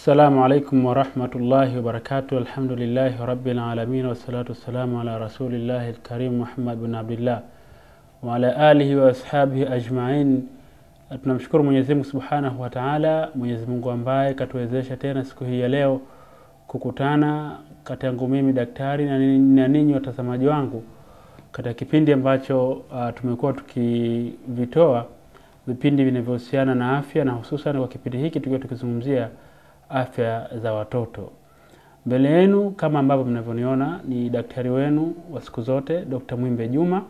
Assalamu alaikum wa rahmatullahi wa barakatuh. Alhamdulillahi rabbil alamin wa salatu wassalamu ala rasulillahi al-karim Muhammad bin Abdullah wa ala alihi wa ashabihi ajma'in. Tunamshukuru Mwenyezi Mungu Subhanahu wa Ta'ala, Mwenyezi Mungu ambaye katuwezesha tena siku hii ya leo kukutana kati yangu mimi daktari na ninyi watazamaji wangu katika kipindi ambacho tumekuwa tukivitoa vipindi vinavyohusiana na afya, na hususan kwa kipindi hiki tukiwa tukizungumzia afya za watoto. Mbele yenu kama ambavyo mnavyoniona ni daktari wenu wa siku zote, Dr. Mwimbe Juma.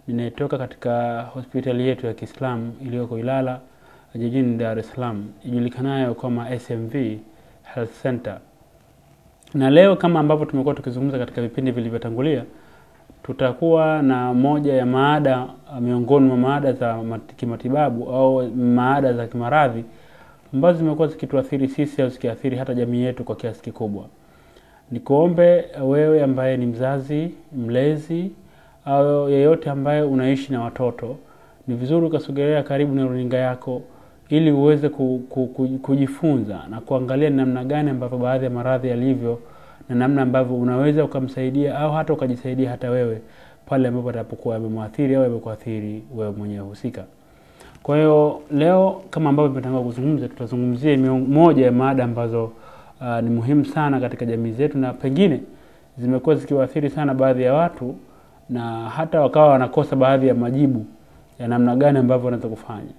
Ninatoka katika hospitali yetu ya Kiislamu iliyoko Ilala jijini Dar es Salaam, ijulikanayo kama SMV Health Center. Na leo kama ambavyo tumekuwa tukizungumza katika vipindi vilivyotangulia, tutakuwa na moja ya maada miongoni mwa maada za kimatibabu au maada za kimaradhi ambazo zimekuwa zikituathiri sisi au zikiathiri hata jamii yetu kwa kiasi kikubwa. Nikuombe wewe ambaye ni mzazi, mlezi au yeyote ambaye unaishi na watoto, ni vizuri ukasogelea karibu na runinga yako ili uweze kujifunza na kuangalia namna gani ambavyo baadhi ya maradhi yalivyo na namna ambavyo unaweza ukamsaidia au hata ukajisaidia hata wewe pale ambapo atapokuwa yamemwathiri au yamekuathiri wewe mwenyewe husika. Kwa hiyo leo kama ambavyo tumetangulia kuzungumza, tutazungumzia moja ya maada ambazo ni muhimu sana katika jamii zetu, na pengine zimekuwa zikiwaathiri sana baadhi ya watu na hata wakawa wanakosa baadhi ya majibu ya namna gani ambavyo wanaweza kufanya.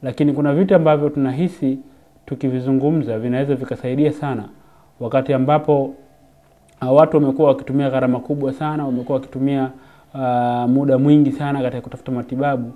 Lakini kuna vitu ambavyo tunahisi tukivizungumza vinaweza vikasaidia sana wakati ambapo watu wamekuwa wakitumia gharama kubwa sana, wamekuwa wakitumia muda mwingi sana katika kutafuta matibabu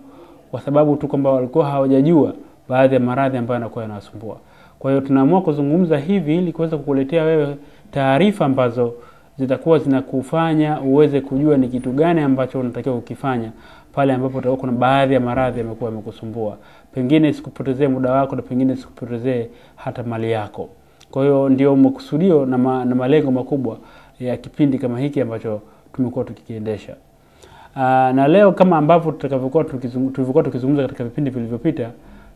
kwa sababu tu kwamba walikuwa hawajajua baadhi ya maradhi ambayo yanakuwa yanawasumbua. Kwa hiyo tunaamua kuzungumza hivi ili kuweza kukuletea wewe taarifa ambazo zitakuwa zinakufanya uweze kujua ni kitu gani ambacho unatakiwa kukifanya pale ambapo utakuwa kuna baadhi ya maradhi yamekuwa yamekusumbua. Pengine isikupotezee muda wako na pengine isikupotezee hata mali yako. Kwa hiyo ndio makusudio na malengo makubwa ya kipindi kama hiki ambacho tumekuwa tukikiendesha. Na leo kama ambavyo tulivyokuwa tukizungumza katika vipindi vilivyopita,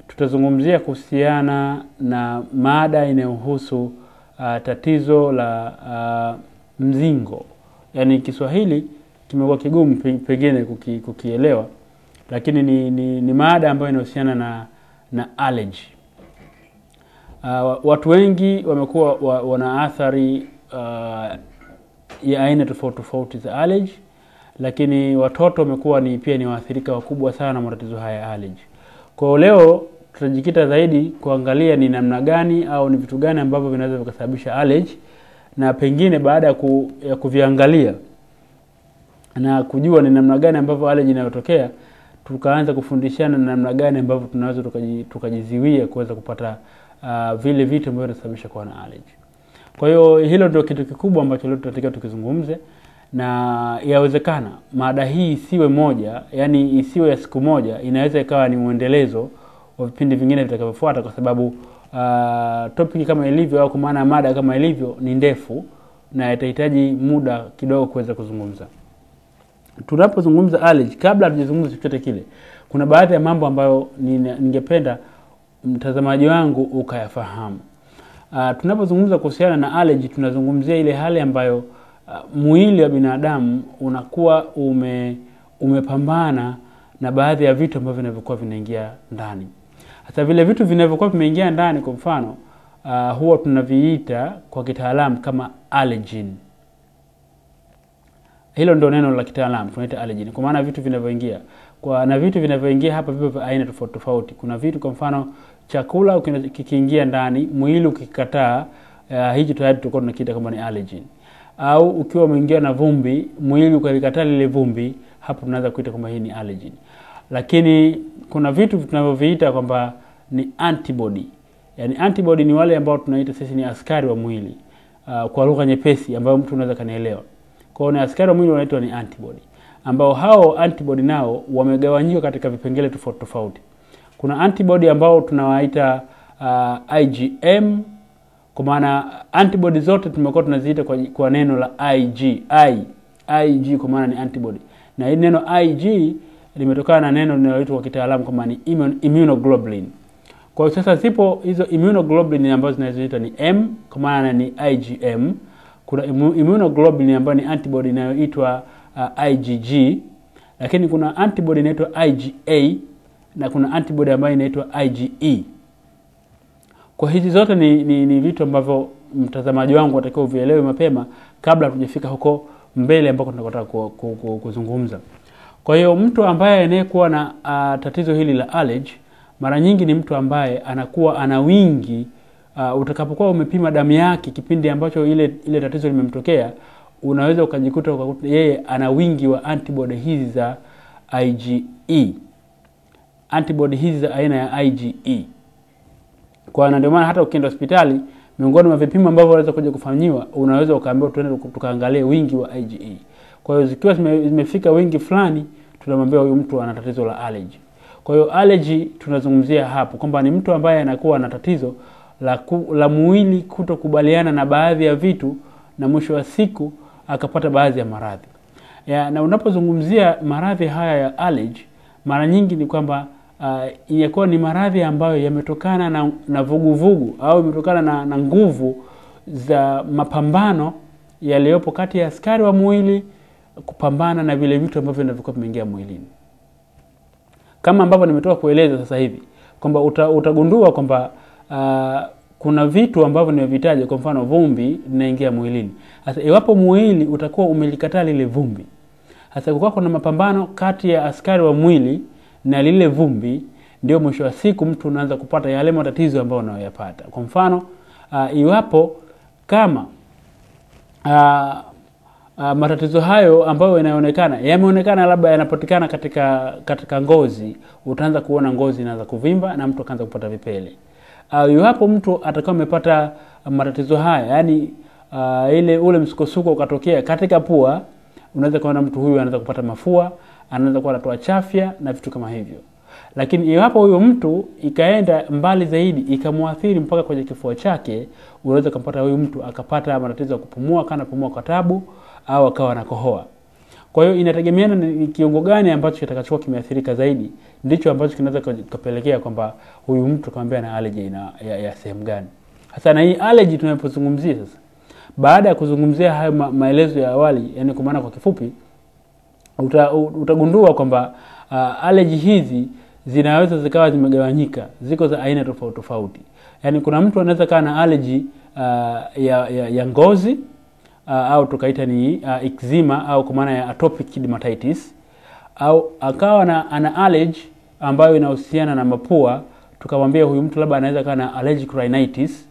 tutazungumzia kuhusiana na mada inayohusu tatizo la mzingo. Yaani Kiswahili kimekuwa kigumu pengine kukielewa, lakini ni mada ambayo inahusiana na allergy. Watu wengi wamekuwa wana athari ya aina tofauti za allergy, lakini watoto wamekuwa pia ni waathirika wakubwa sana na matatizo haya ya allergy. Kwa leo tutajikita zaidi kuangalia ni namna gani au ni vitu gani ambavyo vinaweza vikasababisha allergy, na pengine baada ya kuviangalia na kujua ni namna gani ambavyo allergy inayotokea, tukaanza kufundishana namna gani ambavyo tunaweza tukajiziwia kuweza kupata vile vitu ambavyo vinasababisha kuwa na allergy. Kwa hiyo hilo ndio kitu kikubwa ambacho leo tunataka tukizungumze, na yawezekana mada hii isiwe moja, yani isiwe ya siku moja, inaweza ikawa ni muendelezo wa vipindi vingine vitakavyofuata, kwa sababu topic kama ilivyo au kwa maana mada kama ilivyo ni ndefu na itahitaji muda kidogo kuweza kuzungumza. Tunapozungumza allergy, kabla hatujazungumza chochote kile, kuna baadhi ya mambo ambayo ningependa mtazamaji wangu ukayafahamu. Tunapozungumza kuhusiana na allergy, tunazungumzia ile hali ambayo mwili wa binadamu unakuwa umepambana na baadhi ya vitu ambavyo vinavyokuwa vinaingia ndani. Hata vile vitu vinavyokuwa vimeingia ndani, kwa mfano huwa tunaviita kwa kitaalamu kama allergen. Hilo ndio neno la kitaalamu, tunaita allergen, kwa maana vitu vinavyoingia. Na vitu vinavyoingia hapa vipo aina tofauti. Kuna vitu, kwa mfano chakula kikiingia ndani, mwili ukikataa, hicho tayari tutakuwa tunakiita kama ni allergen. Au ukiwa umeingia na vumbi, mwili ukalikataa lile vumbi, hapo tunaweza kuita kama hii ni allergen. Lakini kuna vitu tunavyoviita kwamba ni antibody. Yaani antibody ni wale ambao tunaita sisi ni askari wa mwili, kwa lugha nyepesi ambayo mtu anaweza kanielewa. Kwa hiyo ni askari wa mwili wanaitwa ni antibody, ambao hao antibody nao wamegawanyika katika vipengele tofauti. Kuna antibody ambao tunawaita IgM, kwa maana antibody zote tumekuwa tunaziita kwa neno la IG kwa maana ni antibody. Na hili neno IG limetokana na neno linaloitwa kwa kitaalamu kama ni immunoglobulin. Kwa hiyo sasa zipo hizo immunoglobulin ambazo zinazoitwa ni M, kwa maana ni IgM. Kuna immunoglobulin ambayo ni antibody inayoitwa IgG, lakini kuna antibody inaitwa IgA na kuna antibody ambayo inaitwa IgE. Kwa hizi zote ni vitu ambavyo mtazamaji wangu atakiwa uvielewe mapema kabla tujafika huko mbele ambako tunataka kuzungumza. Kwa hiyo mtu ambaye anayekuwa na tatizo hili la allergy mara nyingi ni mtu ambaye anakuwa ana wingi utakapokuwa umepima damu yake kipindi ambacho ile tatizo limemtokea, unaweza ukajikuta yeye ana wingi wa antibody hizi za IgE. Antibody hizi za aina ya IgE. Kwa ndio maana hata ukienda hospitali, miongoni mwa vipimo ambavyo unaweza kuja kufanyiwa, unaweza ukaambiwa tuende tukaangalie wingi wa IgE. Kwa hiyo zikiwa zimefika wingi fulani, tunamwambia huyu mtu ana tatizo la allergy. Kwa hiyo allergy tunazungumzia hapo kwamba ni mtu ambaye anakuwa na tatizo la mwili kutokubaliana na baadhi ya vitu na mwisho wa siku akapata baadhi ya maradhi. Na unapozungumzia maradhi haya ya allergy, mara nyingi ni kwamba inakuwa ni maradhi ambayo yametokana na vuguvugu au yametokana na nguvu za mapambano yaliyopo kati ya askari wa mwili kupambana na vile vitu ambavyo vinavyokuwa vimeingia mwilini. Kama ambavyo nimetoka kueleza sasa hivi kwamba utagundua kwamba kuna vitu ambavyo nimevitaja, kwa mfano vumbi linaingia mwilini. Sasa iwapo mwili utakuwa umelikataa lile vumbi, sasa kwa kuna mapambano kati ya askari wa mwili na lile vumbi, ndio mwisho wa siku mtu unaanza kupata yale matatizo ambayo unayoyapata. Kwa mfano iwapo kama matatizo hayo ambayo yameonekana labda yanapatikana katika ngozi, utaanza kuona ngozi inaanza kuvimba na mtu akaanza kupata vipele. Iwapo mtu atakuwa amepata matatizo haya, yani ule msukosuko ukatokea katika pua, unaweza kuona mtu huyu anaanza kupata mafua, anaanza kuwa anatoa chafya na vitu kama hivyo. Lakini iwapo huyo mtu ikaenda mbali zaidi ikamuathiri mpaka kwenye kifua chake, unaweza kumpata huyu mtu akapata matatizo ya kupumua, kana pumua kwa tabu au akawa anakohoa. Kwa hiyo inategemeana ni kiungo gani ambacho kitakachokuwa kimeathirika zaidi, ndicho ambacho kinaweza kupelekea kwamba huyu mtu kaambia na allergy ya sehemu gani. Hasa na hii allergy tunapozungumzia sasa, baada ya kuzungumzia hayo maelezo ya awali, yani kwa maana kwa kifupi, utagundua kwamba allergy hizi zinaweza zikawa zimegawanyika, ziko za aina tofauti tofauti. Yani kuna mtu anaweza kuwa na allergy ya ngozi, au tukaita ni eczema au kwa maana ya atopic dermatitis, au akawa ana allergy ambayo inahusiana na mapua, tukamwambia huyu mtu labda anaweza kuwa na allergic rhinitis,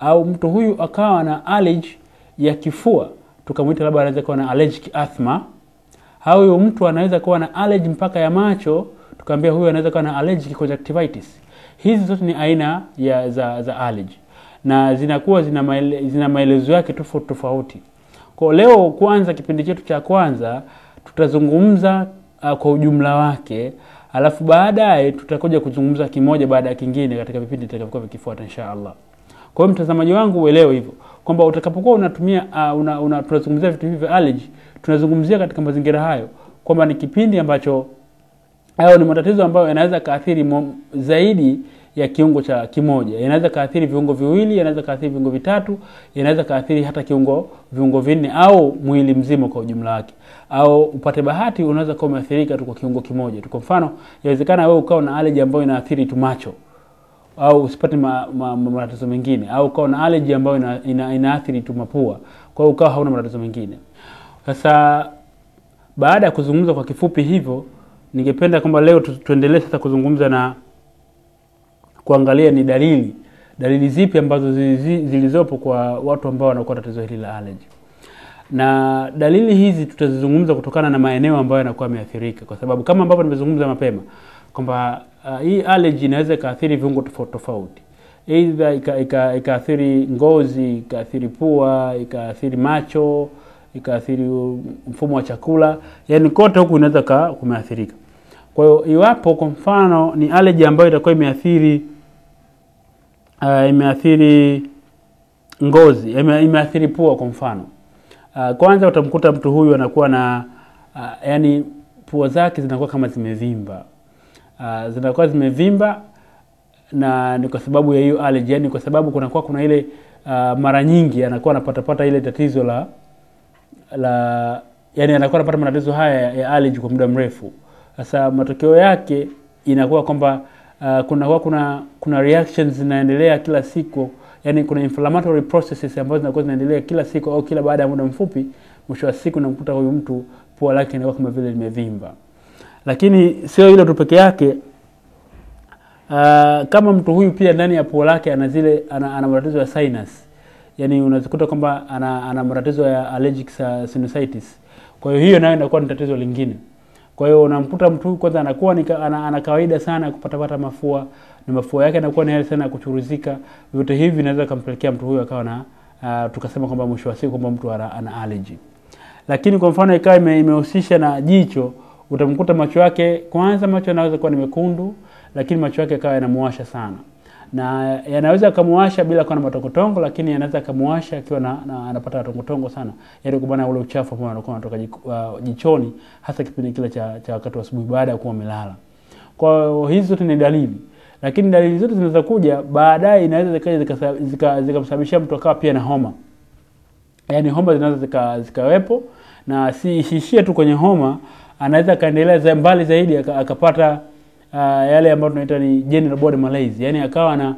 au mtu huyu akawa na allergy ya kifua, tukamwita labda anaweza kuwa na allergic asthma, au huyu mtu anaweza kuwa na allergy mpaka ya macho, tukamwambia huyu anaweza kuwa na allergic conjunctivitis. Hizi zote ni aina za allergy na zinakuwa zina maelezo yake tofauti tofauti. Kwa leo kwanza kipindi chetu cha kwanza tutazungumza kwa ujumla wake, alafu baadaye tutakuja kuzungumza kimoja baada ya kingine katika vipindi vitakavyokuwa vikifuata inshallah. Kwa hiyo mtazamaji wangu uelewe hivyo kwamba utakapokuwa unatumia tunazungumzia vitu hivi vya allergy, tunazungumzia katika mazingira hayo kwamba ni kipindi ambacho hayo ni matatizo ambayo yanaweza kaathiri zaidi ya kiungo cha kimoja. Yanaweza kaathiri viungo viwili, yanaweza kaathiri viungo vitatu, yanaweza kaathiri hata viungo vinne au mwili mzima kwa ujumla wake. Au upate bahati unaweza kuwa umeathirika tu kwa kiungo kimoja. Kwa mfano, inawezekana wewe ukao na allergy ambayo inaathiri tu macho au usipate matatizo mengine, au ukao na allergy ambayo inaathiri tu mapua, kwa hiyo ukao hauna matatizo mengine. Sasa baada ya kuzungumza kwa kifupi hivyo, ningependa kwamba leo tuendelee sasa kuzungumza na kuangalia ni dalili zipi ambazo zilizopo kwa watu ambao wanakuwa na tatizo hili la allergy. Na dalili hizi tutazizungumza kutokana na maeneo ambayo yanakuwa yameathirika, kwa sababu kama ambavyo nimezungumza mapema kwamba hii allergy inaweza ikaathiri viungo tofauti tofauti. Aidha ikaathiri ngozi, ikaathiri pua, ikaathiri macho, ikaathiri mfumo wa chakula, yani kote huku inaweza kumeathirika. Kwa hiyo iwapo kwa mfano ni allergy ambayo itakuwa imeathiri ngozi, imeathiri pua kwa mfano, kwanza utamkuta mtu huyu anakuwa na yani pua zake zinakuwa kama zimevimba, na ni kwa sababu ya hiyo allergy, yani kwa sababu kuna ile mara nyingi anakuwa anapata ile tatizo la yani anakuwa anapata matatizo haya ya allergy kwa muda mrefu. Sasa matokeo yake inakuwa kwamba kuna reactions zinaendelea kila siku, yani kuna inflammatory processes ambazo zinakuwa zinaendelea kila siku au kila baada ya muda mfupi. Mwisho wa siku namkuta huyu mtu pua lake inakuwa kama vile limevimba. Lakini sio hilo tu peke yake. Kama mtu huyu pia ndani ya pua lake ana matatizo ya sinus, yani unazikuta kwamba ana matatizo ya allergic sinusitis. Kwa hiyo nayo inakuwa ni tatizo lingine. Kwa hiyo unamkuta mtu huyu kwanza anakuwa ana kawaida sana kupata mafua, na mafua yake yanakuwa ni hali sana kuchuruzika. Vyote hivi vinaweza kumpelekea mtu huyu akawa na tukasema kwamba mwisho wa siku kwamba mtu ana allergy. Lakini kwa mfano ikawa imehusisha na jicho, utamkuta macho yake, kwanza macho yanaweza kuwa ni mekundu, lakini macho yake yakawa yanamuwasha sana. Na yanaweza kumuwasha bila kuwa na matongotongo, lakini yanaweza kumuwasha akiwa anapata matongotongo sana. Yaani kwa maana ule uchafu ambao unakuwa unatoka jichoni, hasa kipindi kile cha wakati wa asubuhi baada ya kuwa umelala. Kwa hizo zote ni dalili. Lakini dalili zote zinaweza kuja baadaye, inaweza zikamsababishia mtu akawa pia na homa. Yaani homa zinaweza zikawepo, na si ishishie tu kwenye homa, anaweza kaendelea mbali zaidi akapata yale ambayo tunaita ni general body malaise. Yaani akawa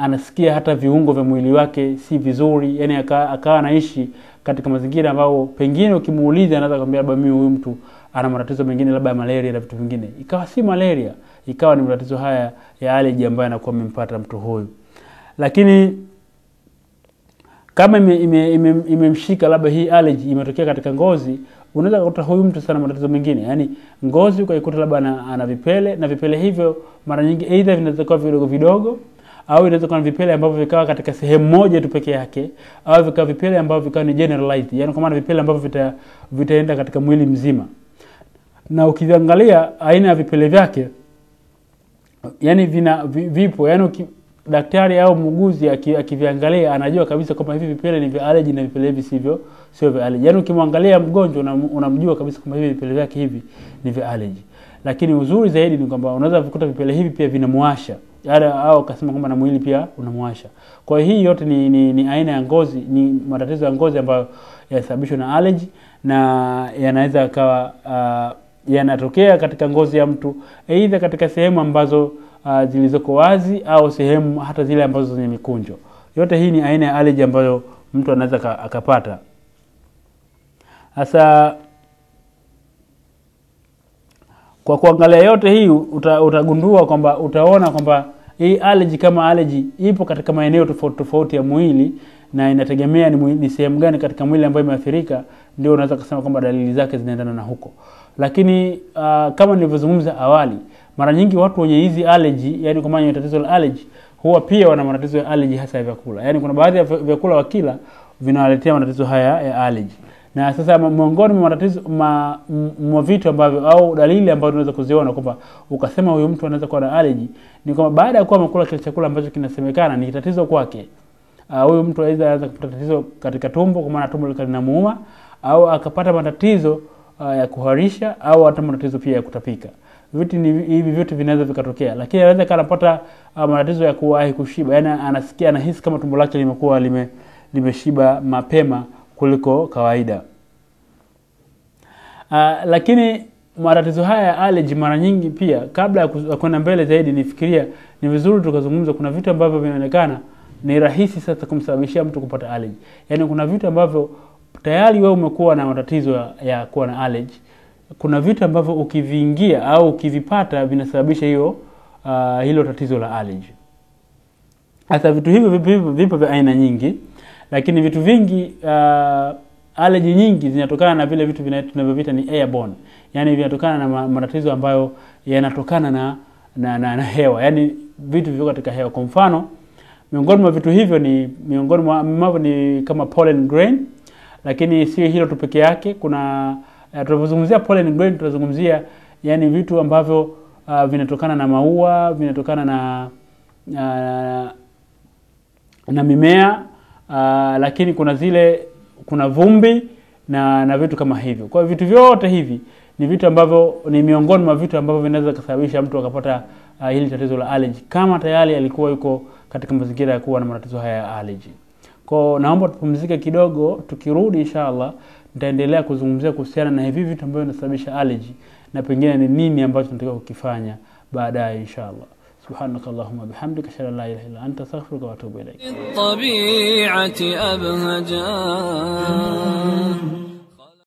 anasikia hata viungo vya mwili wake si vizuri, yaani akawa anaishi katika mazingira ambayo pengine ukimuuliza anaweza kuambia labda mimi huyu mtu ana matatizo mengine labda ya malaria na vitu vingine. Ikawa si malaria, ikawa ni matatizo haya ya allergy ambayo anakuwa amempata mtu huyu. Lakini kama imemshika labda hii allergy imetokea katika ngozi, unaweza kukuta huyu mtu sana matatizo mengine. Yaani ngozi ukaikuta labda ana vipele, na vipele hivyo mara nyingi either vinaweza kuwa vidogo vidogo, au inaweza kuwa vipele ambavyo vikawa katika sehemu moja tu peke yake, au vikawa vipele ambavyo vikawa ni generalized, yaani kwa maana vipele ambavyo vitaenda katika mwili mzima. Na ukiangalia aina ya vipele vyake, yani vipo, yani daktari au muuguzi akiviangalia anajua kabisa kwamba hivi vipele ni vya allergy na vipele hivi sio vya allergy. Yaani ukimwangalia mgonjwa unamjua kabisa kwamba hivi vipele vyake hivi ni vya allergy. Lakini uzuri zaidi ni kwamba unaweza kukuta vipele hivi pia vinamuwasha, au akasema kwamba na mwili pia unamuwasha. Kwa hiyo hii yote ni aina ya ngozi, ni matatizo ya ngozi ambayo yanasababishwa na allergy, na yanaweza kawa yanatokea katika ngozi ya mtu, aidha katika sehemu ambazo zilizoko wazi au sehemu hata zile ambazo zenye mikunjo. Yote hii ni aina ya allergy ambayo mtu anaweza akapata. Sasa kwa kuangalia yote hii utagundua kwamba utaona kwamba hii allergy kama allergy ipo katika maeneo tofauti ya mwili, na inategemea ni sehemu gani katika mwili ambayo imeathirika, ndio unaweza kusema kwamba dalili zake zinaendana na huko. Lakini kama nilivyozungumza awali, mara nyingi watu wenye hizi allergy, yani kwa maana tatizo la allergy, huwa pia wana matatizo ya allergy hasa ya vyakula. Yani kuna baadhi ya vyakula wakila vinawaletea matatizo haya ya allergy. Na sasa miongoni mwa matatizo mwa vitu ambavyo au dalili ambazo unaweza kuziona kwamba ukasema huyu mtu anaweza kuwa na allergy, ni kwamba baada ya kuwa amekula kile chakula ambacho kinasemekana ni tatizo kwake, huyu mtu anaweza kupata tatizo katika tumbo, kwa maana tumbo linamuuma, au akapata matatizo ya kuharisha, au hata matatizo pia ya kutapika. Hivi vitu vinaweza vikatokea. Lakini anaweza kanapata matatizo ya kuwahi kushiba, yani anahisi kama tumbo lake limekuwa limeshiba mapema kuliko kawaida. Lakini matatizo haya ya allergy mara nyingi pia, kabla ya kwenda mbele zaidi, nifikiria ni vizuri tukazungumza kuna vitu ambavyo vinaonekana ni rahisi sasa kumsababishia mtu kupata allergy. Yani kuna vitu ambavyo tayari wewe umekuwa na matatizo ya kuwa na allergy. Kuna vitu ambavyo ukiviingia au ukivipata vinasababisha hilo tatizo la allergy. Hasa vitu hivyo vipo vya aina nyingi, lakini vitu vingi allergy nyingi zinatokana na vile vitu tunavyoviita ni airborne. Yani vinatokana na matatizo ambayo yanatokana na hewa, yani vitu vivyo katika hewa. Kwa mfano, miongoni mwa vitu hivyo ni kama pollen grain. Lakini si hilo tu peke yake, kuna tunapozungumzia pollen grain tunazungumzia yani vitu ambavyo vinatokana na maua, vinatokana na mimea, lakini kuna vumbi na vitu kama hivyo. Kwa vitu vyote hivi ni vitu ambavyo ni miongoni mwa vitu ambavyo vinaweza kusababisha mtu akapata hili tatizo la allergy, kama tayari alikuwa yuko katika mazingira ya kuwa na matatizo haya ya allergy. Kwa naomba tupumzike kidogo, tukirudi inshallah nitaendelea kuzungumzia kuhusiana na hivi vitu ambavyo vinasababisha allergy na pengine ni nini ambacho tunatakiwa kukifanya baadaye inshallah. سبحانك اللهم وبحمدك اشهد ان لا اله الا انت استغفرك واتوب اليك. الطبيعة أبهجا